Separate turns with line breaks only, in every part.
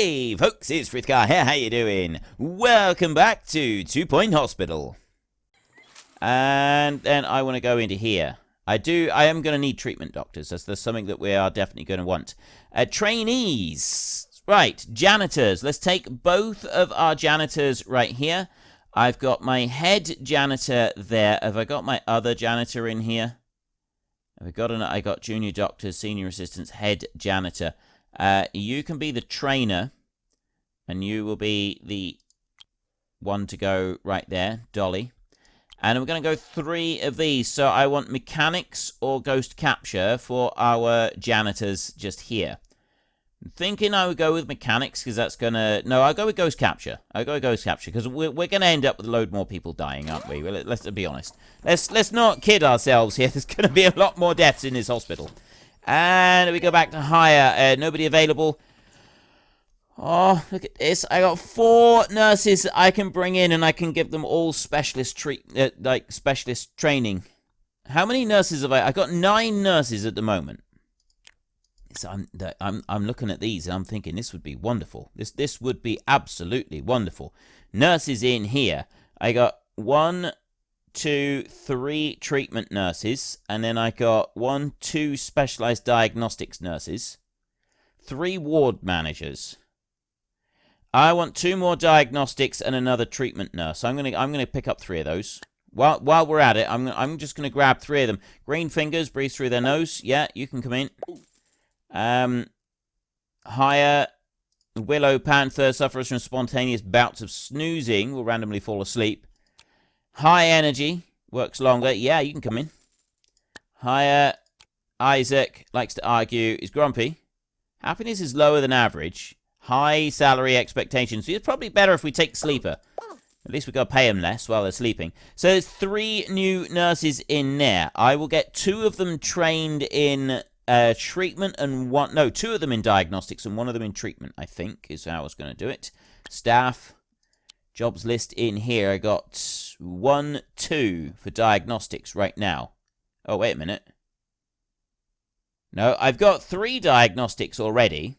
Hey folks, it's Frithgar here, how you doing? Welcome back to 2 Point Hospital. And then I want to go into here. I am going to need treatment doctors. That's something that we are definitely going to want. Trainees. Right, janitors. Let's take both of our janitors right here. I've got my head janitor there. Have I got my other janitor in here? I got junior doctors, senior assistants, head janitor. You can be the trainer, and you will be the one to go right there, Dolly. And we're going to go 3 of these. So I want mechanics or ghost capture for our janitors just here. I'm thinking I would go with mechanics because that's going to... No, I'll go with ghost capture. I'll go with ghost capture because we're going to end up with a load more people dying, aren't we? Well, let's be honest. Let's not kid ourselves here. There's going to be a lot more deaths in this hospital. And we go back to hire. Nobody available. Oh, look at this. I got 4 nurses I can bring in, and I can give them all specialist training. How many nurses have I got 9 nurses at the moment. So I'm looking at these, and I'm thinking this would be wonderful. This would be absolutely wonderful. Nurses in here. I got 1, 2, 3 treatment nurses, and then I got 1, 2 specialized diagnostics nurses, 3 ward managers. I want 2 more diagnostics and another treatment nurse. I'm gonna pick up 3 of those. While we're at it, I'm just gonna grab 3 of them. Green fingers, breathe through their nose. Yeah, you can come in. Hire Willow Panther suffers from spontaneous bouts of snoozing. Will randomly fall asleep. High energy works longer. Yeah, you can come in. Hire Isaac likes to argue. Is grumpy. Happiness is lower than average. High salary expectations. So it's probably better if we take sleeper. At least we got to pay them less while they're sleeping. So there's 3 new nurses in there. I will get 2 of them trained in treatment and 2 of them in diagnostics and 1 of them in treatment, I think, is how I was going to do it. Staff. Jobs list in here. I got 1, 2 for diagnostics right now. Oh, wait a minute. No, I've got 3 diagnostics already.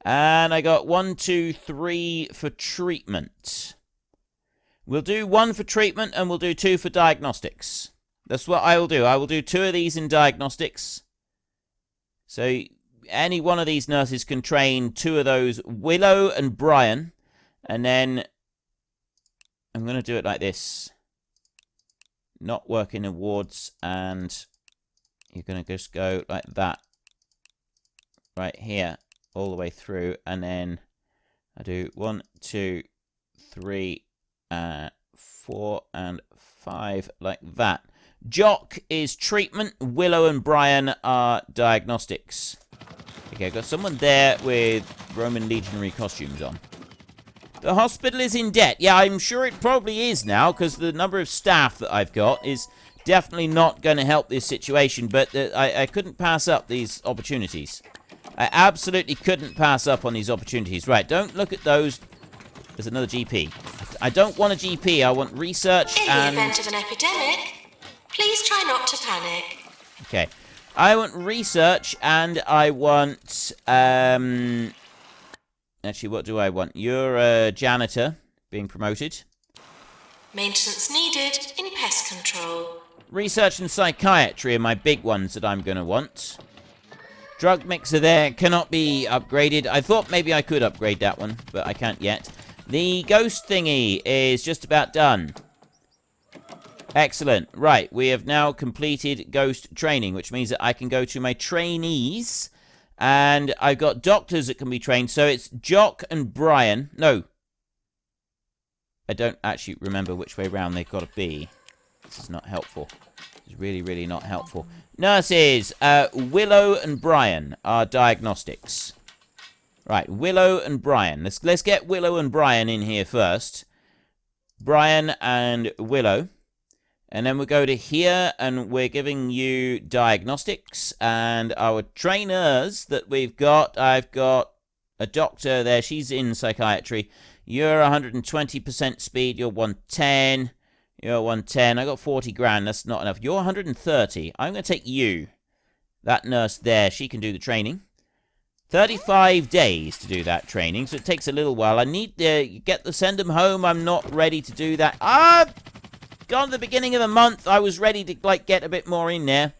And I got 1, 2, 3 for treatment. We'll do 1 for treatment and we'll do 2 for diagnostics. That's what I will do. I will do 2 of these in diagnostics. So any one of these nurses can train 2 of those, Willow and Brian. And then I'm going to do it like this. Not working in wards, and you're going to just go like that. Right here. All the way through, and then I do 1, 2, 3, 4, and 5, like that. Jock is treatment. Willow and Brian are diagnostics. Okay, I've got someone there with Roman legionary costumes on. The hospital is in debt. Yeah, I'm sure it probably is now, because the number of staff that I've got is definitely not going to help this situation, but I couldn't pass up these opportunities. I absolutely couldn't pass up on these opportunities. Right, don't look at those. There's another GP. I don't want a GP. I want research and...
In the event of an epidemic, please try not to panic.
Okay. I want research and I want... Actually, what do I want? You're a janitor being promoted.
Maintenance needed in pest control.
Research and psychiatry are my big ones that I'm going to want. Drug mixer there cannot be upgraded. I thought maybe I could upgrade that one, but I can't yet. The ghost thingy is just about done. Excellent. Right, we have now completed ghost training, which means that I can go to my trainees. And I've got doctors that can be trained. So it's Jock and Brian. No. I don't actually remember which way round they've got to be. This is not helpful. It's really, really not helpful. Nurses, Willow and Brian are diagnostics. Right, Willow and Brian. Let's get Willow and Brian in here first. Brian and Willow. And then we'll go to here, and we're giving you diagnostics. And our trainers that we've got, I've got a doctor there. She's in psychiatry. You're 120% speed. You're 110. You're 110. I got 40 grand. That's not enough. You're 130. I'm going to take you. That nurse there, she can do the training. 35 days to do that training, so it takes a little while. I need to send them home. I'm not ready to do that. Gone at the beginning of the month. I was ready to, like, get a bit more in there.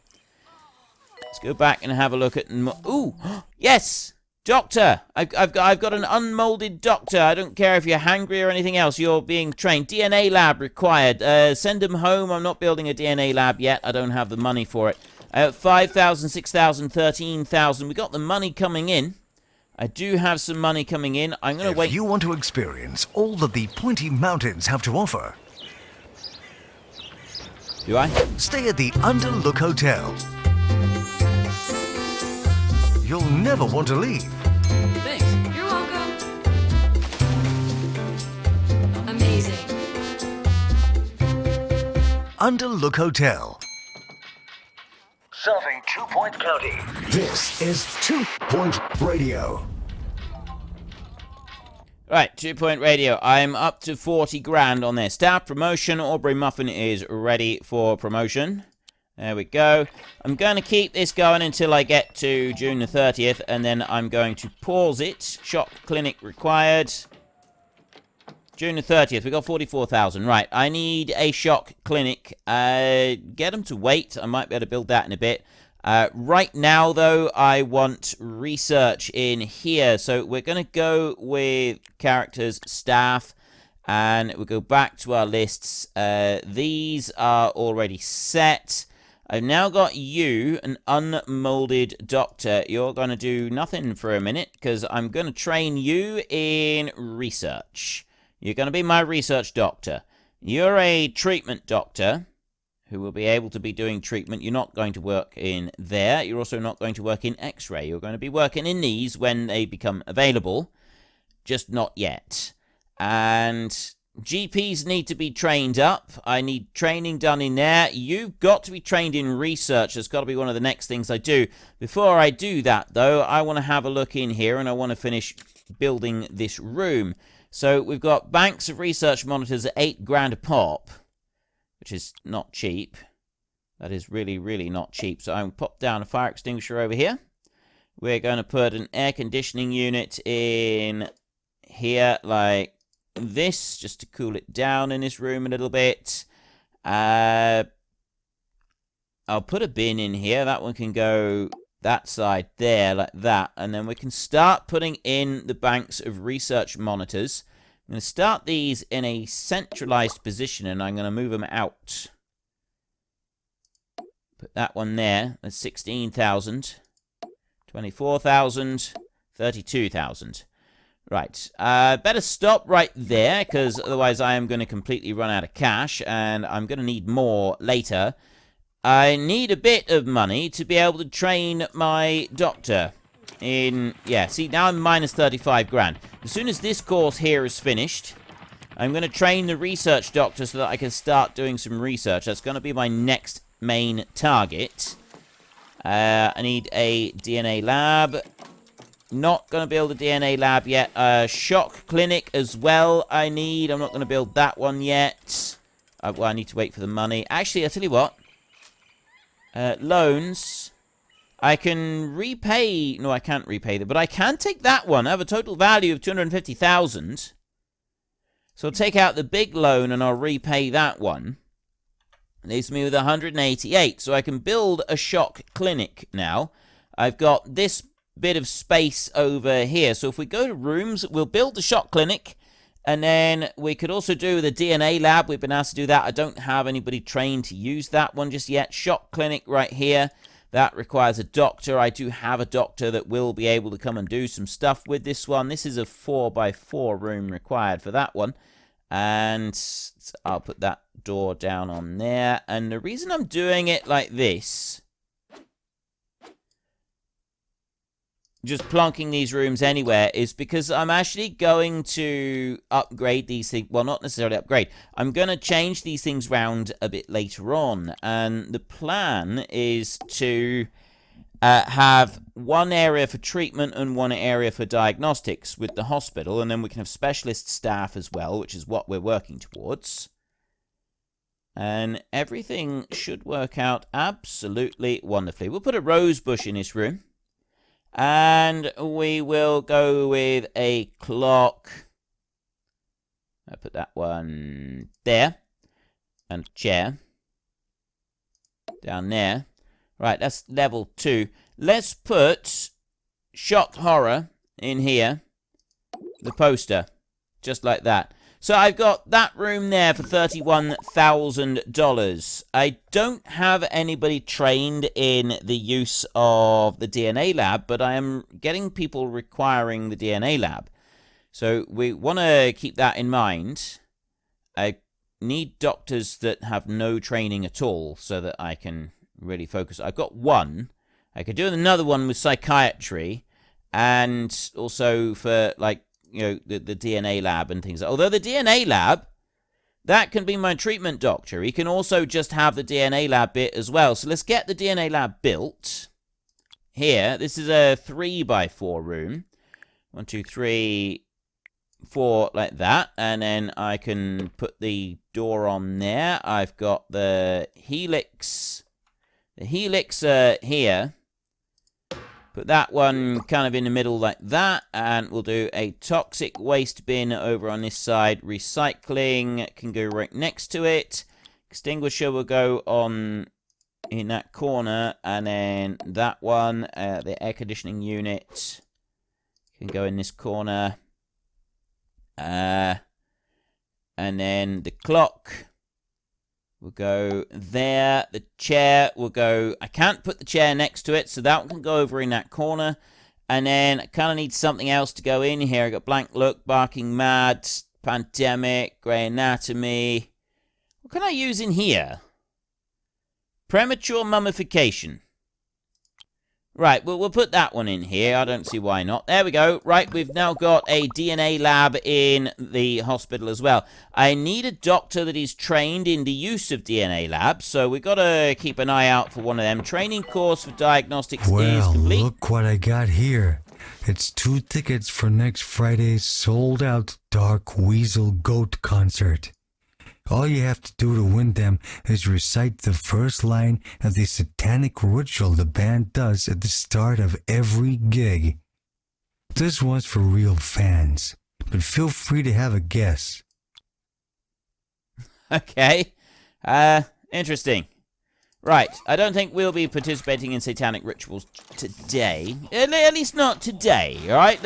Let's go back and have a look at... Ooh, yes! Doctor! I've got an unmolded doctor. I don't care if you're hungry or anything else. You're being trained. DNA lab required. Send them home. I'm not building a DNA lab yet. I don't have the money for it. 5,000, 6,000, 13,000. We got the money coming in. I do have some money coming in. I'm going to wait.
If you want to experience all that the Pointy Mountains have to offer...
Do I?
Stay at the Underlook Hotel. You'll never want to leave.
Thanks. You're welcome. Amazing.
Underlook Hotel. Serving 2 Point County. This is 2 Point Radio.
Right, 2 Point Radio. I'm up to 40 grand on their staff promotion. Aubrey Muffin is ready for promotion. There we go. I'm going to keep this going until I get to June the 30th, and then I'm going to pause it. Shock clinic required. June the 30th. We got 44,000. Right, I need a shock clinic. Get them to wait. I might be able to build that in a bit. Right now, though, I want research in here. So we're going to go with characters, staff, and we'll go back to our lists. These are already set. I've now got you, an unmolded doctor. You're going to do nothing for a minute because I'm going to train you in research. You're going to be my research doctor. You're a treatment doctor who will be able to be doing treatment. You're not going to work in there. You're also not going to work in X-ray. You're going to be working in these when they become available. Just not yet. And GPs need to be trained up. I need training done in there. You've got to be trained in research. That's got to be one of the next things I do. Before I do that, though, I want to have a look in here and I want to finish building this room. So we've got banks of research monitors at 8 grand a pop, which is not cheap. That is really, really not cheap. So I'm going to pop down a fire extinguisher over here. We're going to put an air conditioning unit in here like this, just to cool it down in this room a little bit. I'll put a bin in here. That one can go that side there, like that. And then we can start putting in the banks of research monitors. I'm going to start these in a centralized position, and I'm going to move them out. Put that one there. That's 16,000. 24,000. 32,000. Right. Better stop right there, because otherwise I am going to completely run out of cash, and I'm going to need more later. I need a bit of money to be able to train my doctor in... Yeah, see, now I'm minus 35 grand. As soon as this course here is finished, I'm going to train the research doctor so that I can start doing some research. That's going to be my next main target. I need a DNA lab. Not going to build a DNA lab yet. Shock clinic as well I need. I'm not going to build that one yet. Well, I need to wait for the money. Actually, I'll tell you what. Loans. I can repay... No, I can't repay them. But I can take that one. I have a total value of 250,000. So I'll take out the big loan and I'll repay that one. Leaves me with 188. So I can build a shock clinic now. I've got this bit of space over here. So if we go to rooms, we'll build the shock clinic. And then we could also do the DNA lab. We've been asked to do that. I don't have anybody trained to use that one just yet. Shock clinic right here. That requires a doctor. I do have a doctor that will be able to come and do some stuff with this one. This is a 4x4 room required for that one. And I'll put that door down on there. And the reason I'm doing it like this... just plonking these rooms anywhere is because I'm actually going to upgrade these things. Well, not necessarily upgrade. I'm going to change these things round a bit later on. And the plan is to have one area for treatment and one area for diagnostics with the hospital. And then we can have specialist staff as well, which is what we're working towards. And everything should work out absolutely wonderfully. We'll put a rose bush in this room. And we will go with a clock. I'll put that one there. And a chair. Down there. Right, that's level 2. Let's put shock horror in here. The poster. Just like that. So I've got that room there for $31,000. I don't have anybody trained in the use of the DNA lab, but I am getting people requiring the DNA lab. So we want to keep that in mind. I need doctors that have no training at all so that I can really focus. I've got one. I could do another one with psychiatry and also for, like, you know, the DNA lab and things. Although the DNA lab, that can be my treatment doctor. He can also just have the DNA lab bit as well. So let's get the DNA lab built. Here, this is a 3x4 room. 1, 2, 3, 4, like that. And then I can put the door on there. I've got the helix. The helix here. Put that one kind of in the middle like that, and we'll do a toxic waste bin over on this side. Recycling can go right next to it. Extinguisher will go on in that corner, and then that one, the air conditioning unit, can go in this corner. And then the clock will go there. The chair will go... I can't put the chair next to it, so that one can go over in that corner. And then I kind of need something else to go in here. I got Blank Look, Barking Mad, Pandemic, Grey Anatomy. What can I use in here? Premature Mummification. Right, well, we'll put that one in here. I don't see why not. There we go. Right, we've now got a DNA lab in the hospital as well. I need a doctor that is trained in the use of DNA labs, so we've got to keep an eye out for one of them. Training course for diagnostics is complete.
Well, look what I got here. It's 2 tickets for next Friday's sold-out Dark Weasel Goat concert. All you have to do to win them is recite the first line of the satanic ritual the band does at the start of every gig. This one's for real fans, but feel free to have a guess.
Okay. Interesting. Right, I don't think we'll be participating in satanic rituals today. At least not today, alright?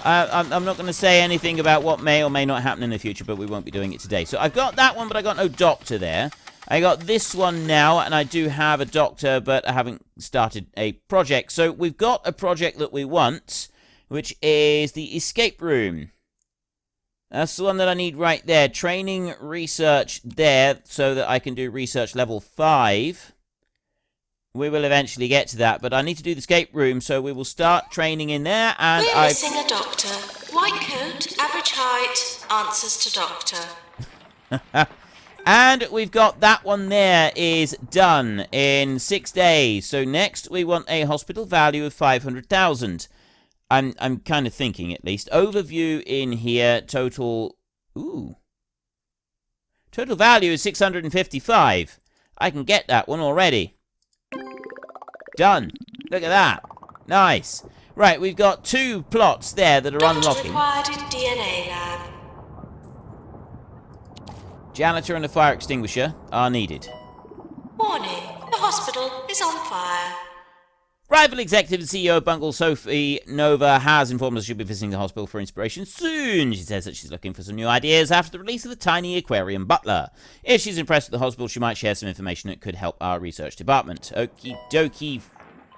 I'm not going to say anything about what may or may not happen in the future, but we won't be doing it today. So I've got that one, but I got no doctor there. I got this one now, and I do have a doctor, but I haven't started a project. So we've got a project that we want, which is the escape room. That's the one that I need right there. Training research there, so that I can do research level 5. We will eventually get to that, but I need to do the escape room, so we will start training in there, and
We're missing a doctor. White coat, average height, answers to doctor.
And we've got that one there is done in 6 days. So next we want a hospital value of 500,000. I'm kind of thinking, at least. Overview in here, total... Ooh. Total value is 655. I can get that one already. Done. Look at that. Nice. Right, we've got 2 plots there that are
Doctor
unlocking.
required in DNA lab.
Janitor and a fire extinguisher are needed.
Warning, the hospital is on fire.
Rival executive and CEO of Bungle, Sophie Nova, has informed us she'll be visiting the hospital for inspiration soon. She says that she's looking for some new ideas after the release of the tiny aquarium butler. If she's impressed with the hospital, she might share some information that could help our research department. Okie dokie.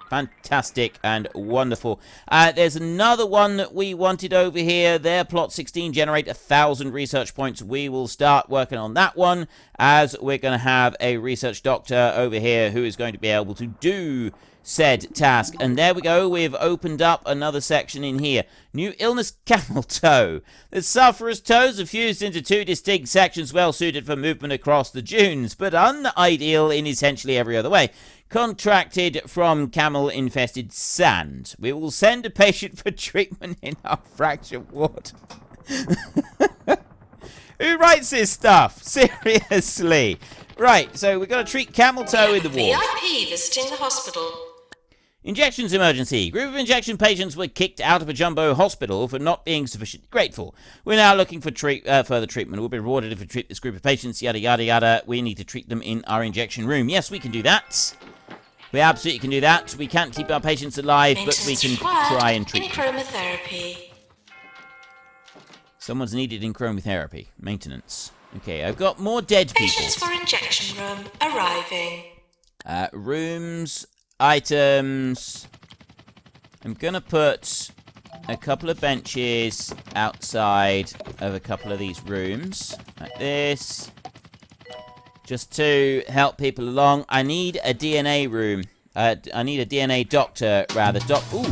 Fantastic and wonderful. There's another one that we wanted over here. Their plot 16 generate 1,000 research points. We will start working on that one, as we're going to have a research doctor over here who is going to be able to do said task. And there we go, we've opened up another section in here. New illness, camel toe. The sufferer's toes are fused into 2 distinct sections well suited for movement across the dunes, but unideal in essentially every other way. Contracted from camel-infested sand. We will send a patient for treatment in our fracture ward. Who writes this stuff? Seriously. Right, so we've got to treat camel toe in the ward.
VIP visiting the hospital.
Injections emergency. Group of injection patients were kicked out of a jumbo hospital for not being sufficiently grateful. We're now looking for further treatment. We'll be rewarded if we treat this group of patients, yada, yada, yada. We need to treat them in our injection room. Yes, we can do that. We absolutely can do that. We can't keep our patients alive, but we can try and treat them.
Chromotherapy.
Someone's needed in chromotherapy. Maintenance. Okay, I've got more dead people.
Patients for injection room arriving.
Rooms, items. I'm gonna put a couple of benches outside of a couple of these rooms, like this, just to help people along. I need a DNA room. I need a DNA doctor, rather. Ooh.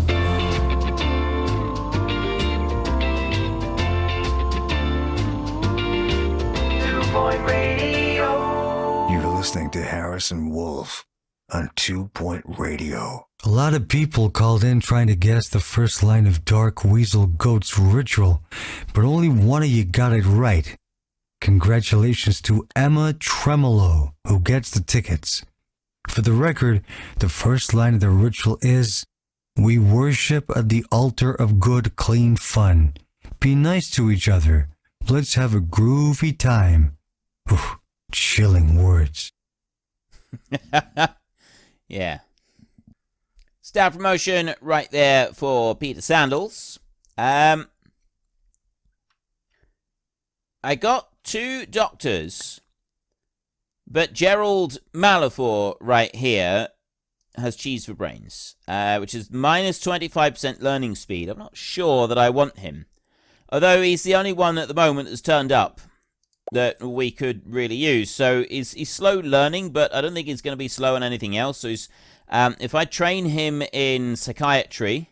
You're listening to Harrison Wolf on 2 Point Radio.
A lot of people called in trying to guess the first line of Dark Weasel Goat's ritual, but only one of you got it right. Congratulations to Emma Tremolo, who gets the tickets. For the record, the first line of the ritual is, "We worship at the altar of good, clean fun. Be nice to each other. Let's have a groovy time." Oof, chilling words.
Yeah. Staff promotion right there for Peter Sandals. I got 2 doctors, but Gerald Malafor right here has cheese for brains, which is minus 25% learning speed. I'm not sure that I want him, although he's the only one at the moment that's turned up that we could really use. So he's slow learning, but I don't think he's going to be slow on anything else. So if I train him in psychiatry,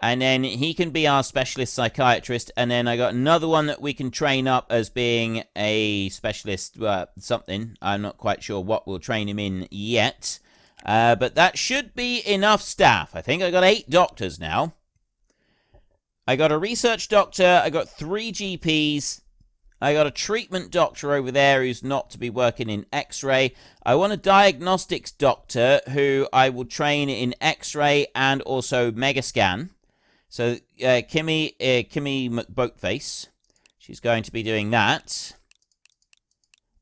and then he can be our specialist psychiatrist, and then I got another one that we can train up as being a specialist something. I'm not quite sure what we'll train him in yet, but that should be enough staff. I think I got 8 doctors now. I got a research doctor, I got 3 GPs, I got a treatment doctor over there who's not to be working in X-ray. I want a diagnostics doctor who I will train in X-ray and also Megascan. So Kimmy McBoatface, she's going to be doing that.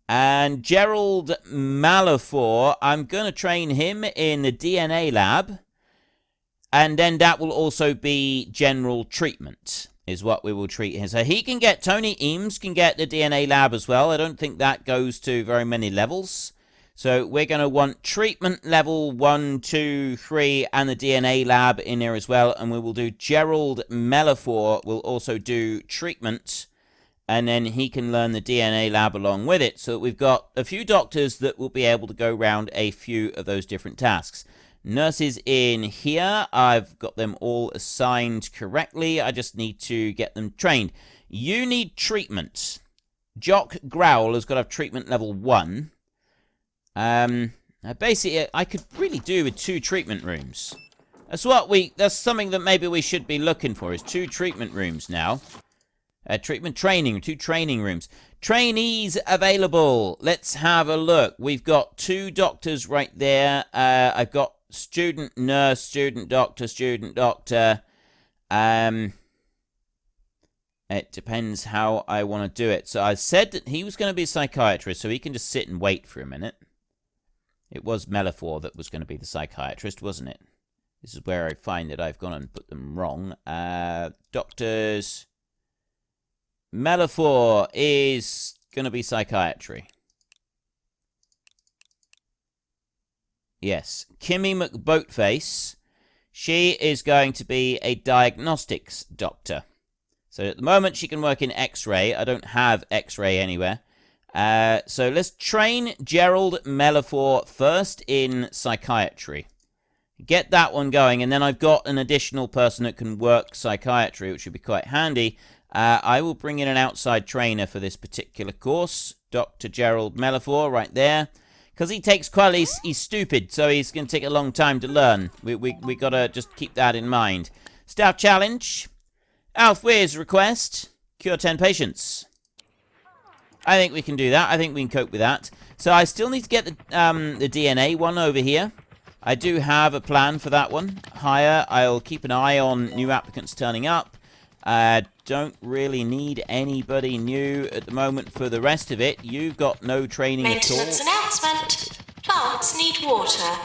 And Gerald Malafor, I'm going to train him in the DNA lab. And then that will also be general treatment, is what we will treat him. So he can get, Tony Eames can get the DNA lab as well. I don't think that goes to very many levels. So we're going to want treatment level 1, 2, 3, and the DNA lab in there as well. And we will do Gerald Malafor will also do treatment. And then he can learn the DNA lab along with it. So we've got a few doctors that will be able to go around a few of those different tasks. Nurses in here, I've got them all assigned correctly. I just need to get them trained. You need treatment. Jock Growl has got to have treatment level 1. Basically, I could really do with 2 treatment rooms. That's something that maybe we should be looking for, is 2 treatment rooms now. Treatment training, 2 training rooms. Trainees available. Let's have a look. We've got 2 doctors right there. I've got student nurse, student doctor, student doctor. It depends how I want to do it. So I said that he was going to be a psychiatrist, so he can just sit and wait for a minute. It was Malafor that was going to be the psychiatrist, wasn't it? This is where I find that I've gone and put them wrong. Doctors. Malafor is going to be psychiatry. Yes. Kimmy McBoatface, she is going to be a diagnostics doctor. So at the moment she can work in X-ray. I don't have X-ray anywhere. So let's train Gerald Malafor first in psychiatry. Get that one going, and then I've got an additional person that can work psychiatry, which would be quite handy. I will bring in an outside trainer for this particular course. Dr. Gerald Malafor right there. Because he takes quite, he's stupid, so he's going to take a long time to learn. We got to just keep that in mind. Staff challenge. Alf Weir's request. Cure 10 patients. I think we can do that. I think we can cope with that. So I still need to get the DNA one over here. I do have a plan for that one. Hire. I'll keep an eye on new applicants turning up. Don't really need anybody new at the moment for the rest of it. You've got no training at all.
Maintenance announcement. Plants need water.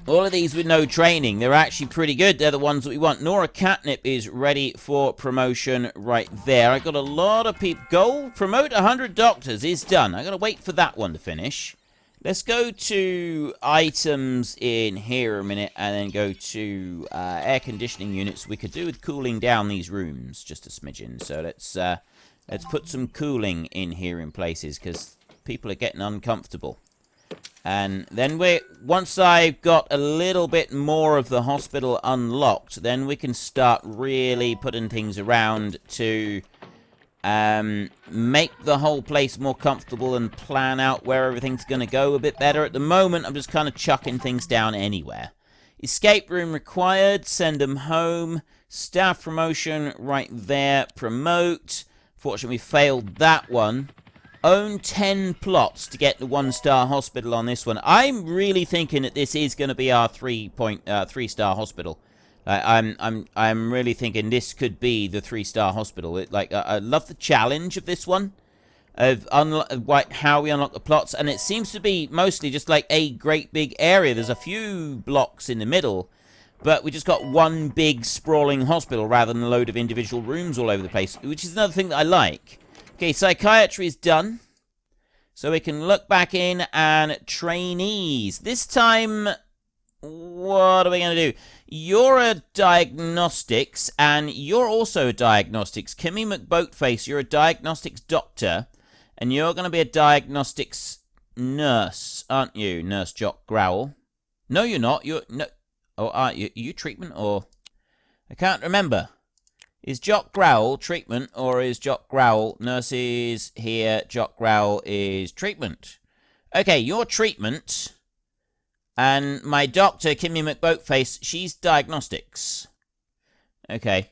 All of these with no training, they're actually pretty good. They're the ones that we want. Nora Catnip is ready for promotion right there. I got a lot of people. Goal, promote 100 doctors is done. I got to wait for that one to finish. Let's go to items in here a minute and then go to air conditioning units. We could do with cooling down these rooms just a smidgen. So let's put some cooling in here in places because people are getting uncomfortable. And then once I've got a little bit more of the hospital unlocked, then we can start really putting things around to make the whole place more comfortable and plan out where everything's going to go a bit better. At the moment, I'm just kind of chucking things down anywhere. Escape room required. Send them home. Staff promotion right there. Promote. Fortunately, we failed that one. Own 10 plots to get the 1-star hospital on this one. I'm really thinking that this is going to be our 3-star hospital. I'm really thinking this could be the 3-star hospital. I love the challenge of this one, of how we unlock the plots, and it seems to be mostly just like a great big area. There's a few blocks in the middle, but we just got one big sprawling hospital rather than a load of individual rooms all over the place, which is another thing that I like. Okay, psychiatry is done. So we can look back in and trainees. This time, what are we going to do? You're a diagnostics, and you're also a diagnostics. Kimmy McBoatface, you're a diagnostics doctor, and you're going to be a diagnostics nurse, aren't you, Nurse Jock Growl? No, you're not. Oh, aren't you? Are you treatment, or... I can't remember. Is Jock Growl treatment, or is Jock Growl nurses here? Jock Growl is treatment. Okay, you're treatment. And my doctor, Kimmy McBoatface, she's diagnostics. Okay.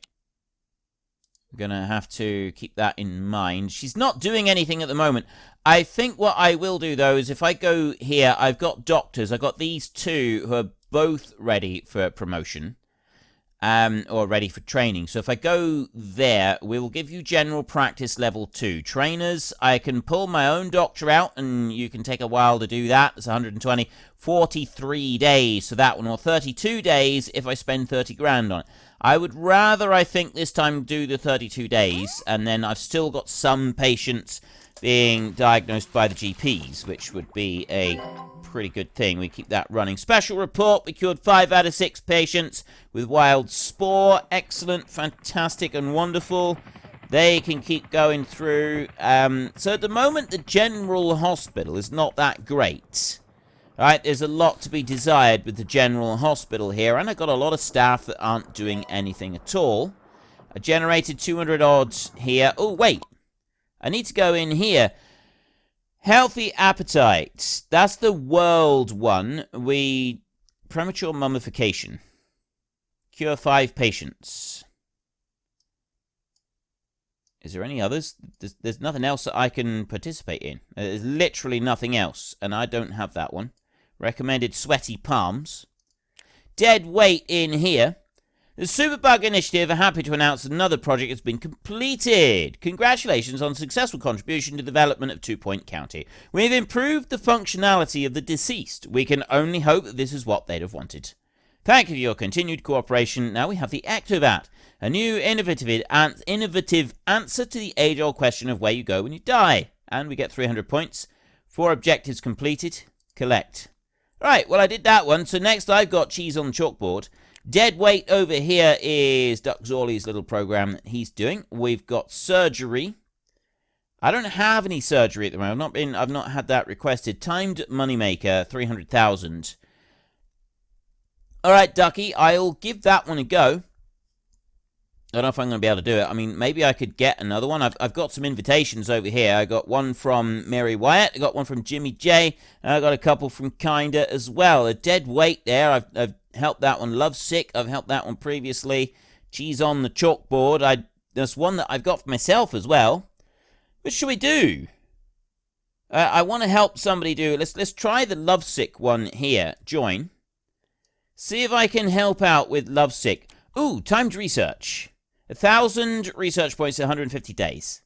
I'm going to have to keep that in mind. She's not doing anything at the moment. I think what I will do, though, is if I go here, I've got doctors. I've got these two who are both ready for promotion. Or ready for training. So if I go there, we will give you general practice level 2. Trainers, I can pull my own doctor out, and you can take a while to do that. It's 120. 43 days for that one, or 32 days if I spend 30 grand on it. I would rather, I think, this time do the 32 days, and then I've still got some patients being diagnosed by the GPs, which would be a pretty good thing. We keep that running. Special report, we cured 5 out of 6 patients with wild spore. Excellent, fantastic, and wonderful. They can keep going through. So at the moment, the general hospital is not that great. Right, there's a lot to be desired with the general hospital here, and I've got a lot of staff that aren't doing anything at all. I generated 200 odds here. Oh, wait. I need to go in here. Healthy appetite. That's the world one. Premature mummification. Cure 5 patients. Is there any others? There's nothing else that I can participate in. There's literally nothing else, and I don't have that one. Recommended sweaty palms. Dead weight in here. The Superbug Initiative are happy to announce that another project has been completed. Congratulations on successful contribution to the development of 2 Point County. We have improved the functionality of the deceased. We can only hope that this is what they'd have wanted. Thank you for your continued cooperation. Now we have the Ectovat, a new innovative answer to the age-old question of where you go when you die. And we get 300 points. 4 objectives completed. Collect. Right, well, I did that one. So next I've got cheese on the chalkboard. Dead weight over here is Duck Zorley's little program that he's doing. We've got surgery. I don't have any surgery at the moment. I've not had that requested. Timed moneymaker, 300,000. All right, Ducky, I'll give that one a go. I don't know if I'm going to be able to do it. I mean, maybe I could get another one. I've got some invitations over here. I got one from Mary Wyatt. I got one from Jimmy J. And I got a couple from Kinda as well. A dead weight there. I've helped that one. Lovesick. I've helped that one previously. Cheese on the chalkboard. There's one that I've got for myself as well. What should we do? I want to help somebody do. Let's try the Lovesick one here. Join. See if I can help out with Lovesick. Ooh, timed research. 1,000 research points in 150 days.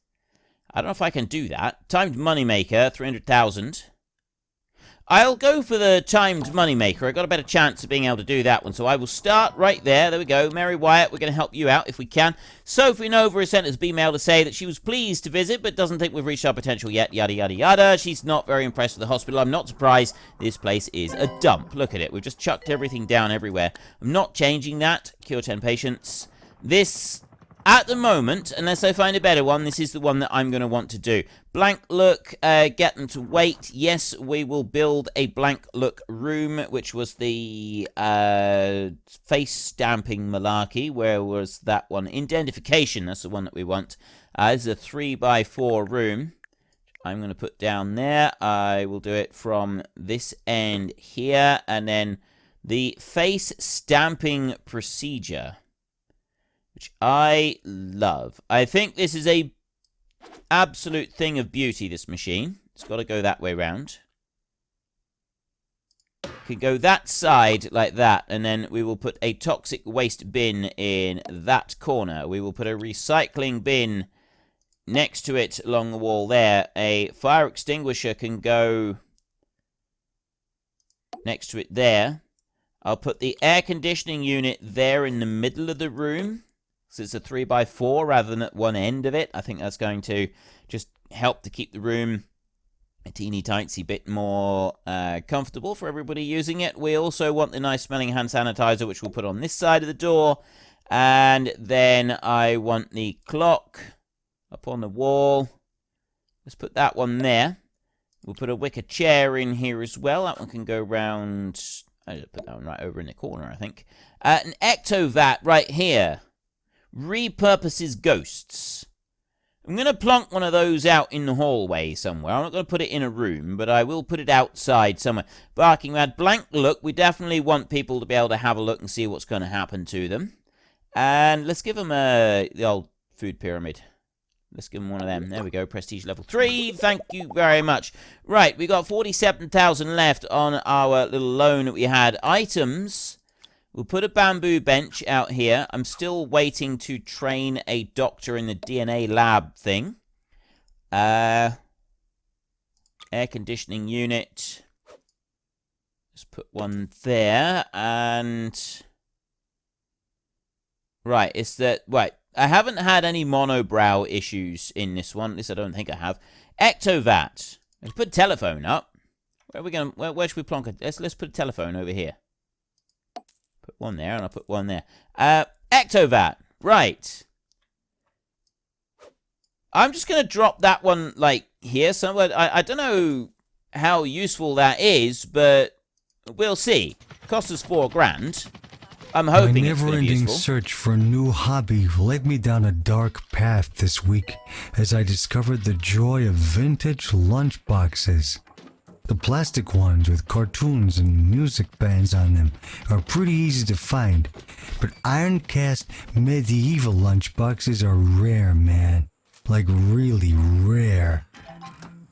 I don't know if I can do that. Timed moneymaker, 300,000. I'll go for the timed moneymaker. I got a better chance of being able to do that one. So I will start right there. There we go. Mary Wyatt, we're going to help you out if we can. Sophie Nova has sent us an email to say that she was pleased to visit, but doesn't think we've reached our potential yet. Yada, yada, yada. She's not very impressed with the hospital. I'm not surprised. This place is a dump. Look at it. We've just chucked everything down everywhere. I'm not changing that. Cure 10 patients. This... At the moment, unless I find a better one, this is the one that I'm going to want to do. Blank look, get them to wait. Yes, we will build a blank look room, which was the face stamping malarkey. Where was that one? Indentification, that's the one that we want. This is a 3x4 room. I'm going to put down there. I will do it from this end here. And then the face stamping procedure, which I love. I think this is a absolute thing of beauty, this machine. It's got to go that way round. Can go that side like that, and then we will put a toxic waste bin in that corner. We will put a recycling bin next to it along the wall there. A fire extinguisher can go next to it there. I'll put the air conditioning unit there in the middle of the room. So it's a 3x4 rather than at one end of it. I think that's going to just help to keep the room a teeny tiny bit more comfortable for everybody using it. We also want the nice smelling hand sanitizer, which we'll put on this side of the door. And then I want the clock up on the wall. Let's put that one there. We'll put a wicker chair in here as well. That one can go round. I just put that one right over in the corner, I think. An ectovat right here. Repurposes ghosts. I'm going to plonk one of those out in the hallway somewhere. I'm not going to put it in a room, but I will put it outside somewhere. Barking Mad, blank look. We definitely want people to be able to have a look and see what's going to happen to them. And let's give them the old food pyramid. Let's give them one of them. There we go. Prestige level 3. Thank you very much. Right, we got 47,000 left on our little loan that we had. Items. We'll put a bamboo bench out here. I'm still waiting to train a doctor in the DNA lab thing. Air conditioning unit. Let's put one there. And... right, it's that... right. I haven't had any monobrow issues in this one. At least I don't think I have. Ectovat. Let's put a telephone up. Where are we going? Where should we plonk it? Let's put a telephone over here. Put one there, and I'll put one there. Ectovat. Right. I'm just going to drop that one, like, here somewhere. I don't know how useful that is, but we'll see. Cost us $4,000. I'm hoping
My
it's going to be
never-ending
useful.
search for a new hobby led me down a dark path this week as I discovered the joy of vintage lunchboxes. The plastic ones with cartoons and music bands on them are pretty easy to find, but iron-cast medieval lunchboxes are rare, man. Like really rare.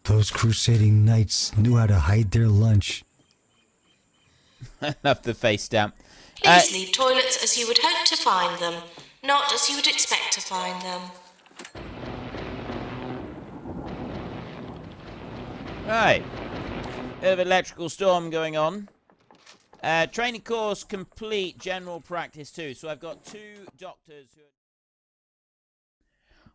Those crusading knights knew how to hide their lunch.
I love the face stamp.
Please leave toilets as you would hope to find them, not as you would expect to find them.
Right. Bit of electrical storm going on. Training course complete, general practice too. So I've got 2 doctors who...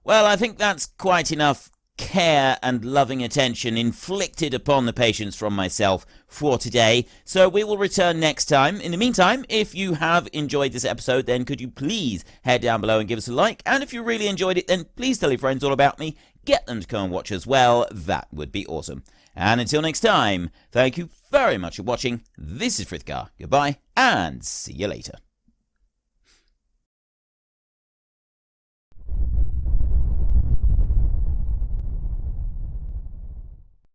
well, I think that's quite enough care and loving attention inflicted upon the patients from myself for today. So we will return next time. In the meantime, if you have enjoyed this episode, then could you please head down below and give us a like? And if you really enjoyed it, then please tell your friends all about me. Get them to come and watch as well. That would be awesome. And until next time, thank you very much for watching. This is Frithgar. Goodbye, and see you later.